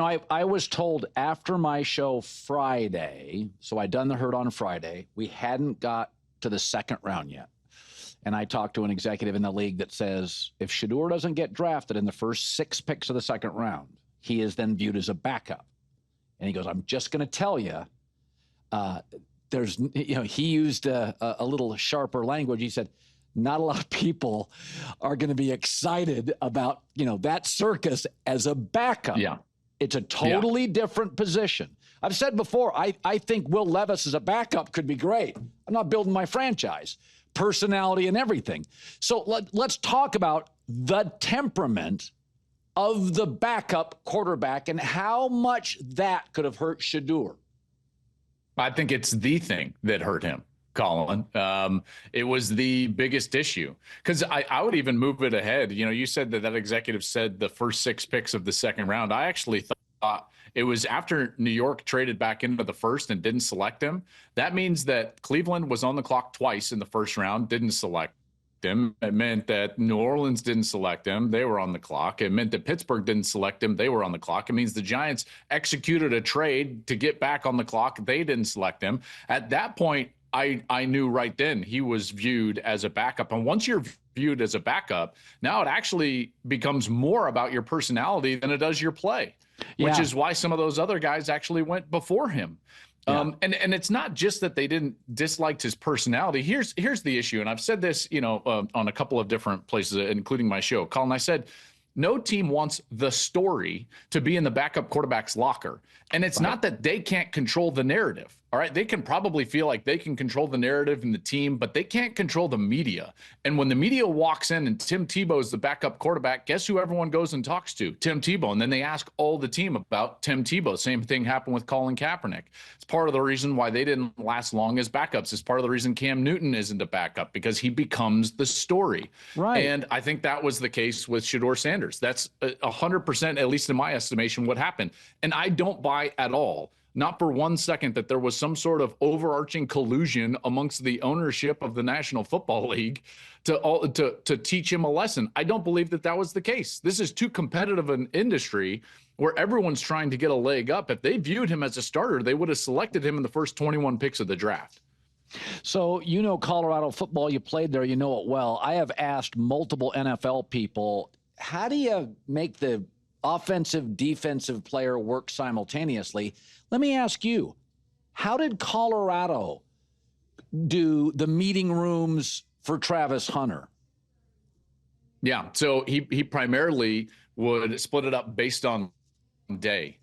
I was told after my show Friday, so I'd done the herd on Friday, we hadn't got to the second round yet. And I talked to an executive in the league that says if Shedeur doesn't get drafted in the first 6 picks of the second round, he is then viewed as a backup. And he goes, I'm just going to tell you, he used a little sharper language. He said, not a lot of people are going to be excited about, that circus as a backup. Yeah. It's a totally different position. I've said before, I think Will Levis as a backup could be great. I'm not building my franchise, personality and everything. So let's talk about the temperament of the backup quarterback and how much that could have hurt Shedeur. I think it's the thing that hurt him, Colin. It was the biggest issue because I would even move it ahead. You said that executive said the first 6 picks of the second round. I actually thought it was after New York traded back into the first and didn't select him. That means that Cleveland was on the clock twice in the first round, didn't select him. It meant that New Orleans didn't select him. They were on the clock. It meant that Pittsburgh didn't select him. They were on the clock. It means the Giants executed a trade to get back on the clock. They didn't select him. At that point, I knew right then he was viewed as a backup. And once you're viewed as a backup, now it actually becomes more about your personality than it does your play, which is why some of those other guys actually went before him. Yeah. And it's not just that they didn't dislike his personality. Here's the issue. And I've said this, on a couple of different places, including my show. Colin, I said, no team wants the story to be in the backup quarterback's locker. And it's not that they can't control the narrative. All right. They can probably feel like they can control the narrative in the team, but they can't control the media. And when the media walks in and Tim Tebow is the backup quarterback, guess who everyone goes and talks to? Tim Tebow. And then they ask all the team about Tim Tebow. Same thing happened with Colin Kaepernick. It's part of the reason why they didn't last long as backups. It's part of the reason Cam Newton isn't a backup, because he becomes the story. Right. And I think that was the case with Shedeur Sanders. That's 100%, at least in my estimation, what happened. And I don't buy at all, not for 1 second, that there was some sort of overarching collusion amongst the ownership of the National Football League to teach him a lesson. I don't believe that was the case. This is too competitive an industry where everyone's trying to get a leg up. If they viewed him as a starter, they would have selected him in the first 21 picks of the draft. So, Colorado football, you played there, you know it well. I have asked multiple NFL people, how do you make the offensive, defensive player work simultaneously? Let me ask you, how did Colorado do the meeting rooms for Travis Hunter? Yeah, so he primarily would split it up based on day.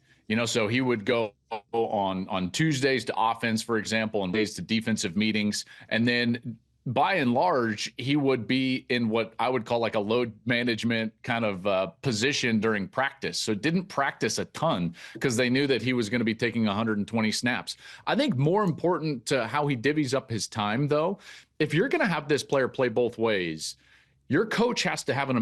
So he would go on Tuesdays to offense, for example, and days to defensive meetings. And then by and large, he would be in what I would call like a load management kind of position during practice. So didn't practice a ton because they knew that he was going to be taking 120 snaps. I think more important to how he divvies up his time, though, if you're going to have this player play both ways, your coach has to have an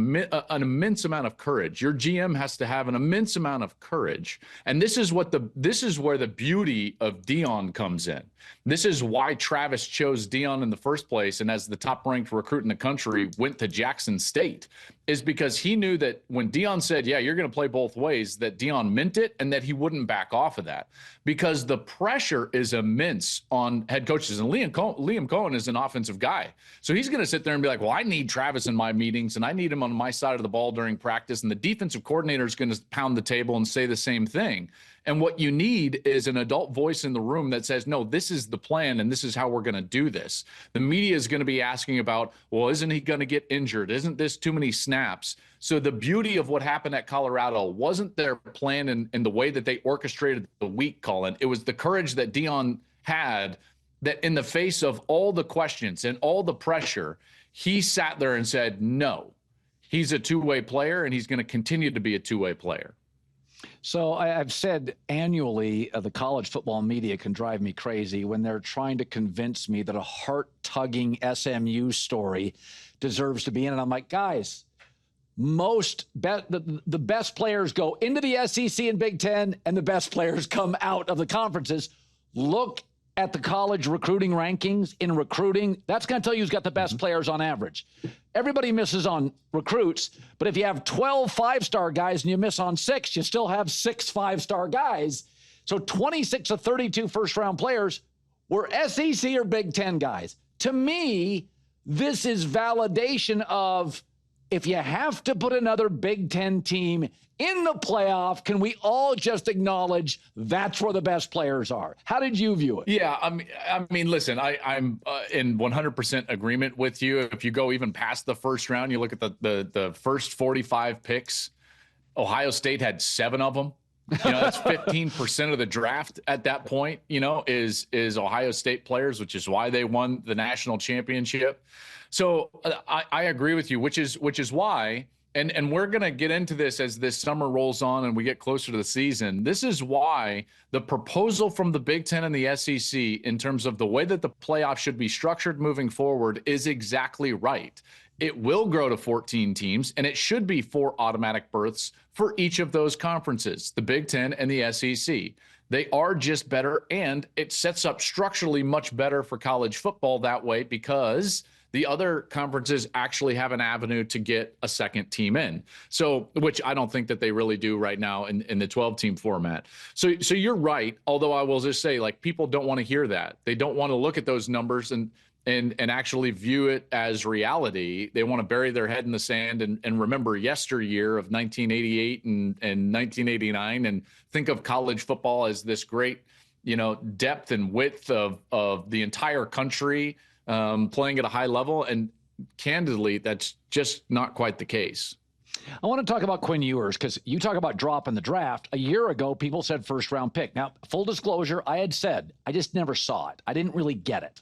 immense amount of courage. Your GM has to have an immense amount of courage. And this is where the beauty of Deion comes in. This is why Travis chose Deion in the first place, and as the top-ranked recruit in the country went to Jackson State, is because he knew that when Deion said, yeah, you're going to play both ways, that Deion meant it and that he wouldn't back off of that, because the pressure is immense on head coaches. And Liam Cohen is an offensive guy. So he's going to sit there and be like, well, I need Travis in my meetings and I need him on my side of the ball during practice. And the defensive coordinator is going to pound the table and say the same thing. And what you need is an adult voice in the room that says, no, this is the plan and this is how we're going to do this. The media is going to be asking about, well, isn't he going to get injured? Isn't this too many snaps? So the beauty of what happened at Colorado wasn't their plan and the way that they orchestrated the week, Colin. It was the courage that Deion had, that in the face of all the questions and all the pressure, he sat there and said, no, he's a two-way player and he's going to continue to be a two-way player. So I've said annually, the college football media can drive me crazy when they're trying to convince me that a heart-tugging SMU story deserves to be in it. I'm like, guys, the best players go into the SEC and Big Ten, and the best players come out of the conferences. Look at the college recruiting rankings in recruiting. That's going to tell you who's got the best players on average. Everybody misses on recruits, but if you have 12 5-star guys and you miss on 6, you still have 6 5-star guys. So 26 of 32 first-round players were SEC or Big Ten guys. To me, this is validation of, if you have to put another Big Ten team in the playoff, can we all just acknowledge that's where the best players are? How did you view it? Yeah, I mean, listen, I'm in 100% agreement with you. If you go even past the first round, you look at the first 45 picks, Ohio State had 7 of them. That's 15% of the draft at that point, is Ohio State players, which is why they won the national championship. So I agree with you, which is why, and we're going to get into this as this summer rolls on and we get closer to the season. This is why the proposal from the Big Ten and the SEC in terms of the way that the playoff should be structured moving forward is exactly right. It will grow to 14 teams, and it should be 4 automatic berths for each of those conferences, the Big Ten and the SEC. They are just better, and it sets up structurally much better for college football that way, because the other conferences actually have an avenue to get a second team in. So, which I don't think that they really do right now in the 12-team format. So you're right. Although I will just say, people don't want to hear that. They don't want to look at those numbers and actually view it as reality. They want to bury their head in the sand and remember yesteryear of 1988 and 1989 and think of college football as this great, depth and width of the entire country playing at a high level. And candidly, that's just not quite the case. I want to talk about Quinn Ewers, because you talk about dropping the draft. A year ago, people said first-round pick. Now, full disclosure, I had said I just never saw it. I didn't really get it.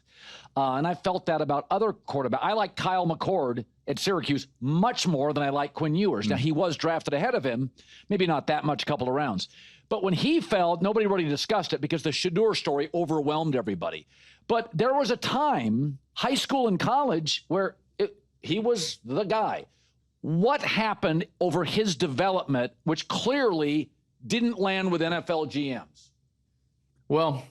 And I felt that about other quarterbacks. I like Kyle McCord at Syracuse much more than I like Quinn Ewers. Now, he was drafted ahead of him, maybe not that much, a couple of rounds. But when he fell, nobody really discussed it because the Shedeur story overwhelmed everybody. But there was a time, high school and college, where he was the guy. What happened over his development, which clearly didn't land with NFL GMs? Well,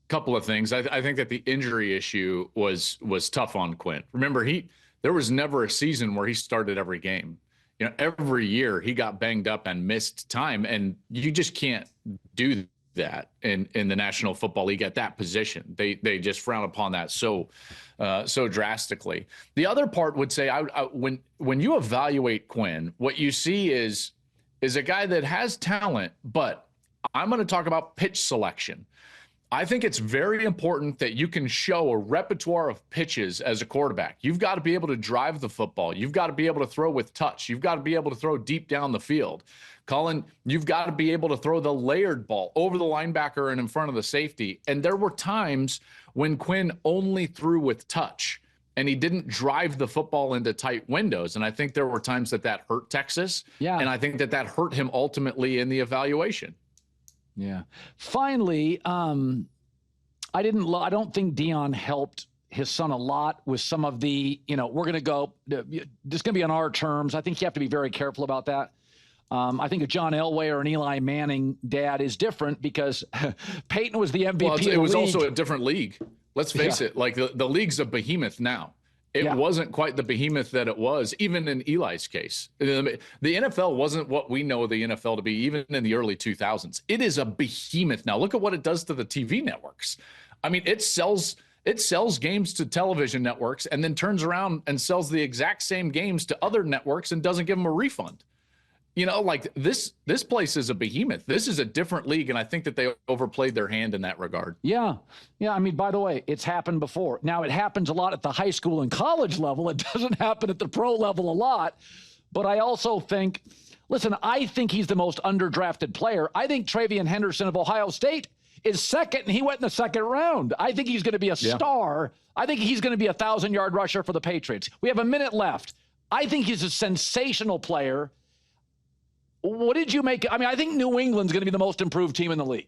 couple of things. I think that the injury issue was tough on Quinn. Remember, there was never a season where he started every game. Every year he got banged up and missed time, and you just can't do that in the National Football League at that position. They just frown upon that so drastically. The other part would say, when you evaluate Quinn, what you see is a guy that has talent, but I'm going to talk about pitch selection. I think it's very important that you can show a repertoire of pitches as a quarterback. You've got to be able to drive the football. You've got to be able to throw with touch. You've got to be able to throw deep down the field. Colin, you've got to be able to throw the layered ball over the linebacker and in front of the safety. And there were times when Quinn only threw with touch and he didn't drive the football into tight windows. And I think there were times that hurt Texas. Yeah. And I think that hurt him ultimately in the evaluation. Yeah. Finally, I don't think Deion helped his son a lot with some of the, we're going to go, this is going to be on our terms. I think you have to be very careful about that. I think a John Elway or an Eli Manning dad is different because Peyton was the MVP. Well, of the it was league. also a different league. Let's face it. Like the league's a behemoth now. It wasn't quite the behemoth that it was, even in Eli's case. The NFL wasn't what we know the NFL to be, even in the early 2000s. It is a behemoth now. Look at what it does to the TV networks. I mean, it sells games to television networks and then turns around and sells the exact same games to other networks and doesn't give them a refund. This place is a behemoth. This is a different league, and I think that they overplayed their hand in that regard. Yeah. I mean, by the way, it's happened before. Now, it happens a lot at the high school and college level. It doesn't happen at the pro level a lot. But I also think, I think he's the most underdrafted player. I think Travion Henderson of Ohio State is second, and he went in the second round. I think he's going to be a star. I think he's going to be a 1,000-yard rusher for the Patriots. We have a minute left. I think he's a sensational player. What did you make? I mean, I think New England's going to be the most improved team in the league.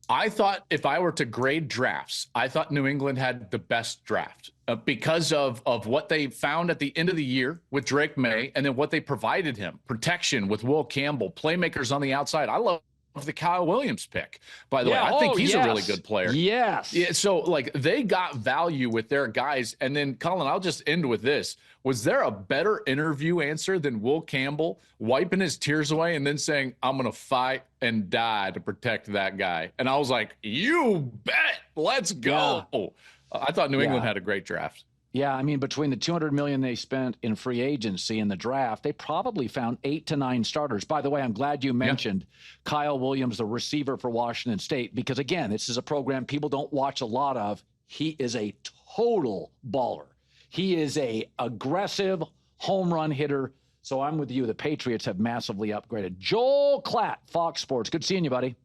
I thought if I were to grade drafts, I thought New England had the best draft because of what they found at the end of the year with Drake May and then what they provided him. Protection with Will Campbell, playmakers on the outside. I love the Kyle Williams pick, by the way. Yeah. I think Oh, he's a really yes. good player. Yes. Yeah, so like they got value with their guys. And then Colin, I'll just end with this. Was there a better interview answer than Will Campbell wiping his tears away and then saying, I'm going to fight and die to protect that guy? And I was like, you bet. Let's go. Yeah. I thought New England had a great draft. Yeah, I mean, between the $200 million they spent in free agency and the draft, they probably found 8 to 9 starters. By the way, I'm glad you mentioned Kyle Williams, the receiver for Washington State, because again, this is a program people don't watch a lot of. He is a total baller. He is a aggressive home run hitter. So I'm with you. The Patriots have massively upgraded. Joel Klatt, Fox Sports. Good seeing you, buddy.